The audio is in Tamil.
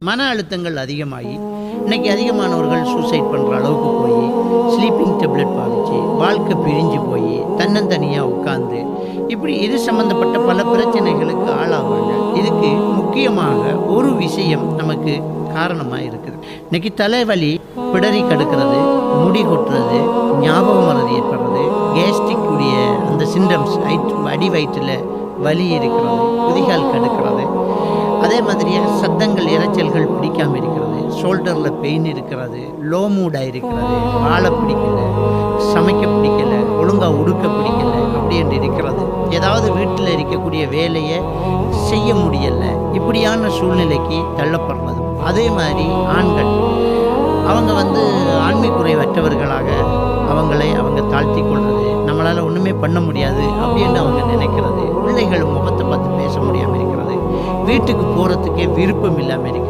மன அழுத்தங்கள் அதிகமாகி இன்னைக்கு அதிகமானவர்கள் சூசைட் பண்ணுற அளவுக்கு போய் ஸ்லீப்பிங் டேப்லெட் பாதிச்சு வாழ்க்கை பிரிஞ்சு போய் தன்னந்தனியாக உட்கார்ந்து இப்படி இது சம்மந்தப்பட்ட பல பிரச்சனைகளுக்கு ஆளாவாங்க. இதுக்கு முக்கியமாக ஒரு விஷயம் நமக்கு காரணமாக இருக்குது. இன்னைக்கு தலைவலி, பிடரி கடுக்கிறது, முடி கொட்டுறது, ஞாபக மறதி ஏற்படுறது, கேஸ்ட்ரிக் உடைய அந்த சிம்டம்ஸ், அடி வயிற்றில் வலி இருக்கிறது, குதிகால் கடுக்கிறது, அதே மாதிரியாக சத்தங்கள் இரைச்சல்கள் பிடிக்காமல் இருக்கிறது, ஷோல்டரில் பெயின் இருக்கிறது, லோ மூடாக இருக்கிறது, வாழ பிடிக்கல, சமைக்க பிடிக்கல, ஒழுங்காக உடுக்க பிடிக்கல அப்படி என்று இருக்கிறது. ஏதாவது வீட்டில் இருக்கக்கூடிய வேலையை செய்ய முடியலை, இப்படியான சூழ்நிலைக்கு தள்ளப்படுறது. அதே மாதிரி ஆண்கள் அவங்க ஆண்மை குறைவற்றவர்களாக அவங்க தாழ்த்தி கொள்வது, நம்மளால் ஒன்றுமே பண்ண முடியாது அப்படின்னு அவங்க நினைக்கிறது, பிள்ளைகள் முகத்தை பார்த்து பேச முடியாமல் இருக்கிறது, வீட்டுக்கு போகிறதுக்கே விருப்பம் இல்லாமல் இருக்கிறது.